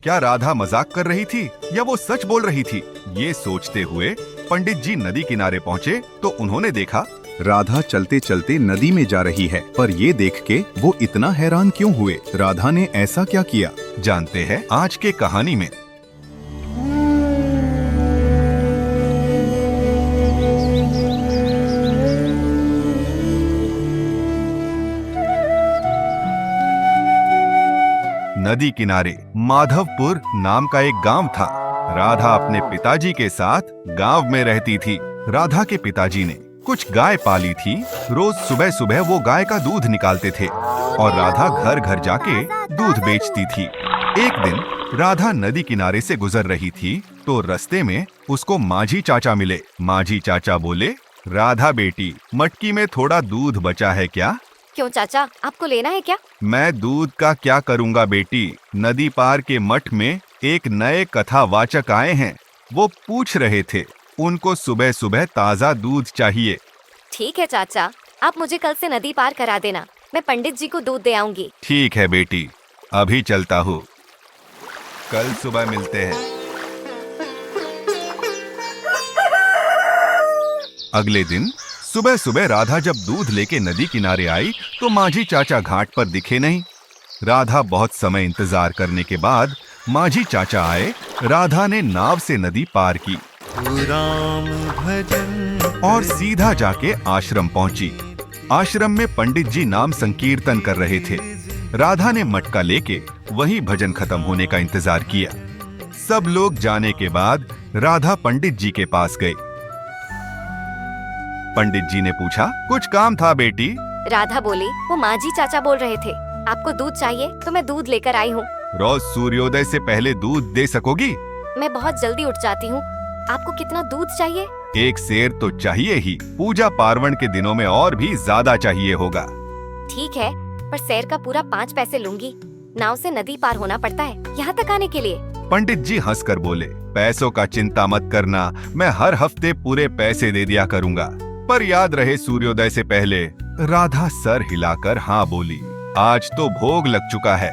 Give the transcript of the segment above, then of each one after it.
क्या राधा मजाक कर रही थी या वो सच बोल रही थी? ये सोचते हुए पंडित जी नदी किनारे पहुँचे तो उन्होंने देखा राधा चलते चलते नदी में जा रही है। पर ये देख के वो इतना हैरान क्यों हुए? राधा ने ऐसा क्या किया? जानते हैं आज के कहानी में। नदी किनारे माधवपुर नाम का एक गांव था। राधा अपने पिताजी के साथ गांव में रहती थी। राधा के पिताजी ने कुछ गाय पाली थी। रोज सुबह सुबह वो गाय का दूध निकालते थे और राधा घर घर जाके दूध बेचती थी। एक दिन राधा नदी किनारे से गुजर रही थी तो रास्ते में उसको माझी चाचा मिले। माझी चाचा बोले, राधा बेटी, मटकी में थोड़ा दूध बचा है क्या? क्यों चाचा, आपको लेना है क्या? मैं दूध का क्या करूँगा बेटी, नदी पार के मठ में एक नए कथावाचक आए हैं। वो पूछ रहे थे उनको सुबह सुबह ताज़ा दूध चाहिए। ठीक है चाचा, आप मुझे कल से नदी पार करा देना। मैं पंडित जी को दूध दे आऊंगी। ठीक है बेटी, अभी चलता हूँ, कल सुबह मिलते हैं। अगले दिन सुबह सुबह राधा जब दूध लेके नदी किनारे आई तो माझी चाचा घाट पर दिखे नहीं। राधा बहुत समय इंतजार करने के बाद माझी चाचा आए। राधा ने नाव से नदी पार की और सीधा जाके आश्रम पहुंची। आश्रम में पंडित जी नाम संकीर्तन कर रहे थे। राधा ने मटका लेके वहीं भजन खत्म होने का इंतजार किया। सब लोग जाने के बाद राधा पंडित जी के पास गई। पंडित जी ने पूछा, कुछ काम था बेटी? राधा बोली, वो माझी चाचा बोल रहे थे आपको दूध चाहिए तो मैं दूध लेकर आई हूँ। रोज सूर्योदय से पहले दूध दे सकोगी? मैं बहुत जल्दी उठ जाती हूँ। आपको कितना दूध चाहिए? एक सेर तो चाहिए ही, पूजा पार्वण के दिनों में और भी ज्यादा चाहिए होगा। ठीक है, पर सेर का पूरा 5 पैसे लूंगी। नाव से नदी पार होना पड़ता है यहाँ तक आने के लिए। पंडित जी हंसकर बोले, पैसों का चिंता मत करना, मैं हर हफ्ते पूरे पैसे दे दिया करूँगा, पर याद रहे सूर्योदय से पहले। राधा सर हिलाकर हाँ बोली। आज तो भोग लग चुका है।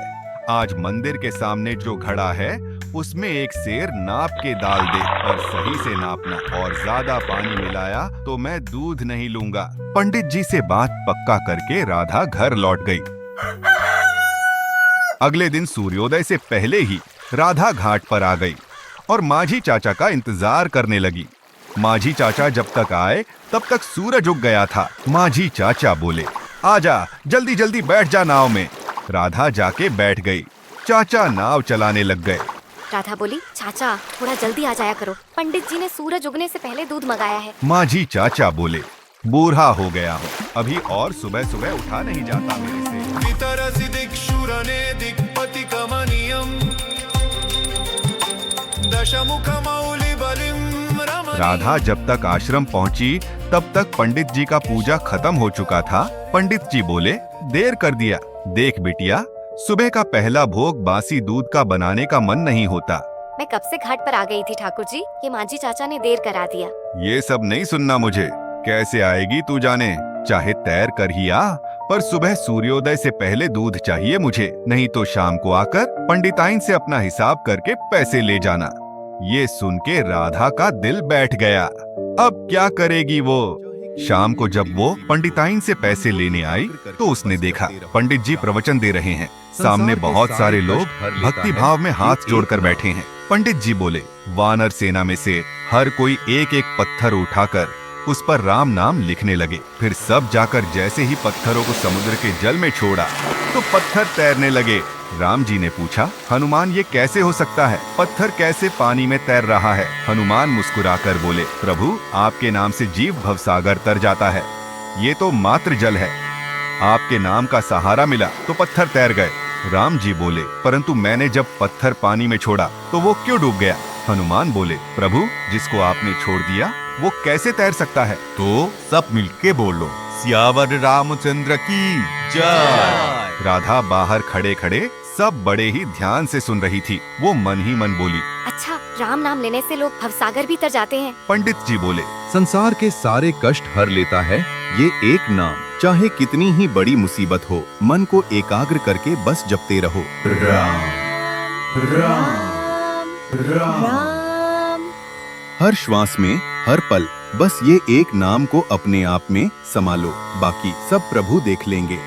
आज मंदिर के सामने जो घड़ा है उसमें एक सेर नाप के डाल दे और सही से नापना, और ज्यादा पानी मिलाया तो मैं दूध नहीं लूंगा। पंडित जी से बात पक्का करके राधा घर लौट गई। अगले दिन सूर्योदय से पहले ही राधा घाट पर आ गई और माझी चाचा का इंतजार करने लगी। माझी चाचा जब तक आए तब तक सूरज उग गया था। माझी चाचा बोले, आजा, जल्दी जल्दी बैठ जा नाव में। राधा जाके बैठ गई। चाचा नाव चलाने लग गए। राधा बोली, चाचा थोड़ा जल्दी आ जाया करो, पंडित जी ने सूरज उगने से पहले दूध मंगाया है। माझी चाचा बोले, बूढ़ा हो गया हूँ, अभी और सुबह सुबह उठा नहीं जाता मेरे से। राधा जब तक आश्रम पहुँची तब तक पंडित जी का पूजा खत्म हो चुका था। पंडित जी बोले, देर कर दिया। देख बिटिया, सुबह का पहला भोग बासी दूध का बनाने का मन नहीं होता। मैं कब से घाट पर आ गई थी ठाकुर जी, ये माझी चाचा ने देर करा दिया। ये सब नहीं सुनना मुझे, कैसे आएगी तू जाने, चाहे तैर कर ही आ, पर सुबह सूर्योदय से पहले दूध चाहिए मुझे, नहीं तो शाम को आकर पंडिताइन से अपना हिसाब करके पैसे ले जाना। ये सुन के राधा का दिल बैठ गया। अब क्या करेगी वो? शाम को जब वो पंडिताइन से पैसे लेने आई तो उसने देखा पंडित जी प्रवचन दे रहे हैं। सामने बहुत सारे लोग भक्ति भाव में हाथ जोड़कर बैठे हैं। पंडित जी बोले, वानर सेना में से हर कोई एक एक पत्थर उठाकर उस पर राम नाम लिखने लगे। फिर सब जाकर जैसे ही पत्थरों को समुद्र के जल में छोड़ा तो पत्थर तैरने लगे। राम जी ने पूछा, हनुमान ये कैसे हो सकता है? पत्थर कैसे पानी में तैर रहा है? हनुमान मुस्कुराकर बोले, प्रभु आपके नाम से जीव भवसागर तर जाता है, ये तो मात्र जल है। आपके नाम का सहारा मिला तो पत्थर तैर गए। राम जी बोले, परंतु मैंने जब पत्थर पानी में छोड़ा तो वो क्यों डूब गया? हनुमान बोले, प्रभु जिसको आपने छोड़ दिया वो कैसे तैर सकता है? तो सब मिलके बोलो, सियावर रामचंद्र की जय। राधा बाहर खड़े खड़े सब बड़े ही ध्यान से सुन रही थी। वो मन ही मन बोली, अच्छा, राम नाम लेने से लोग भवसागर भी तर जाते हैं। पंडित जी बोले, संसार के सारे कष्ट हर लेता है ये एक नाम। चाहे कितनी ही बड़ी मुसीबत हो, मन को एकाग्र करके बस जपते रहो, राम राम। हर श्वास में, हर पल बस ये एक नाम को अपने आप में समा लो, बाकी सब प्रभु देख लेंगे।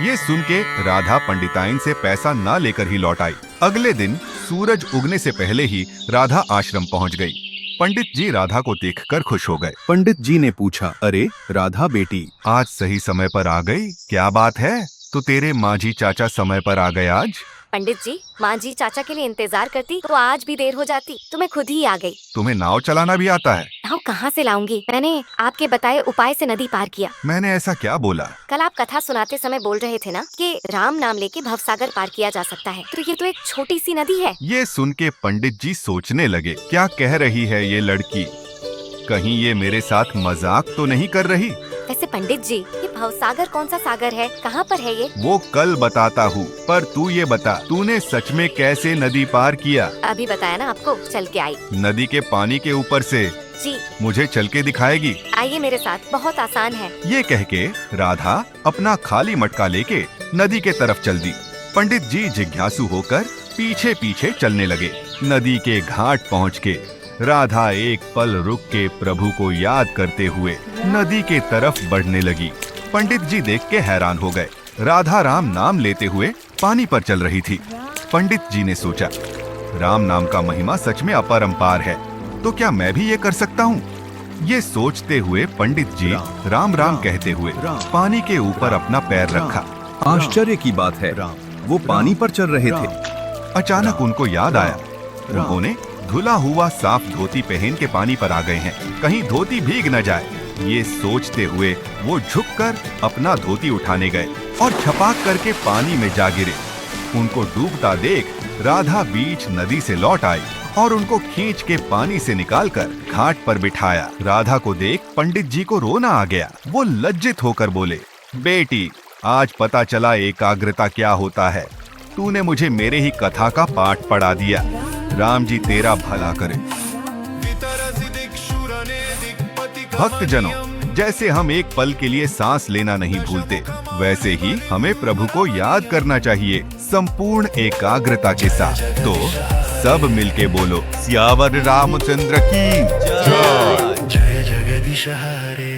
ये सुन के राधा पंडिताइन से पैसा ना लेकर ही लौट आई। अगले दिन सूरज उगने से पहले ही राधा आश्रम पहुंच गई। पंडित जी राधा को देखकर खुश हो गए। पंडित जी ने पूछा, अरे राधा बेटी, आज सही समय पर आ गई, क्या बात है? तो तेरे माझी चाचा समय पर आ गए आज। पंडित जी, माँ जी चाचा के लिए इंतजार करती तो आज भी देर हो जाती, तो मैं खुद ही आ गई। तुम्हें नाव चलाना भी आता है? नाव कहाँ से लाऊंगी? मैंने आपके बताए उपाय से नदी पार किया। मैंने ऐसा क्या बोला? कल आप कथा सुनाते समय बोल रहे थे ना कि राम नाम लेके भवसागर पार किया जा सकता है, तो ये तो एक छोटी सी नदी है। ये सुन के पंडित जी सोचने लगे, क्या कह रही है ये लड़की? कहीं ये मेरे साथ मजाक तो नहीं कर रही? वैसे पंडित जी, ये भवसागर कौन सा सागर है, कहाँ पर है ये? वो कल बताता हूँ, पर तू ये बता, तूने सच में कैसे नदी पार किया? अभी बताया ना आपको, चल के आई। नदी के पानी के ऊपर से? जी। मुझे चल के दिखाएगी? आइए मेरे साथ, बहुत आसान है। ये कह के राधा अपना खाली मटका लेके नदी के तरफ चल दी। पंडित जी जिज्ञासु होकर पीछे पीछे चलने लगे। नदी के घाट पहुँच के राधा एक पल रुक के प्रभु को याद करते हुए नदी के तरफ बढ़ने लगी। पंडित जी देख के हैरान हो गए। राधा राम नाम लेते हुए पानी पर चल रही थी। पंडित जी ने सोचा, राम नाम का महिमा सच में अपरंपार है, तो क्या मैं भी ये कर सकता हूँ? ये सोचते हुए पंडित जी राम राम कहते हुए पानी के ऊपर अपना पैर रखा। आश्चर्य की बात है, वो पानी पर चल रहे थे। अचानक उनको याद आया, उन्होंने धुला हुआ साफ धोती पहन के पानी पर आ गए हैं, कहीं धोती भीग न जाए। ये सोचते हुए वो झुककर अपना धोती उठाने गए और छपाक करके पानी में जा गिरे। उनको डूबता देख राधा बीच नदी से लौट आई और उनको खींच के पानी से निकालकर घाट पर बिठाया। राधा को देख पंडित जी को रोना आ गया। वो लज्जित होकर बोले, बेटी, आज पता चला एकाग्रता क्या होता है। तूने मुझे मेरे ही कथा का पाठ पढ़ा दिया। राम जी तेरा भला करे। भक्तजनों, जैसे हम एक पल के लिए सांस लेना नहीं भूलते, वैसे ही हमें प्रभु को याद करना चाहिए संपूर्ण एकाग्रता के साथ। तो सब मिलके बोलो, सियावर रामचंद्र की जय। जय जगदीश हरे।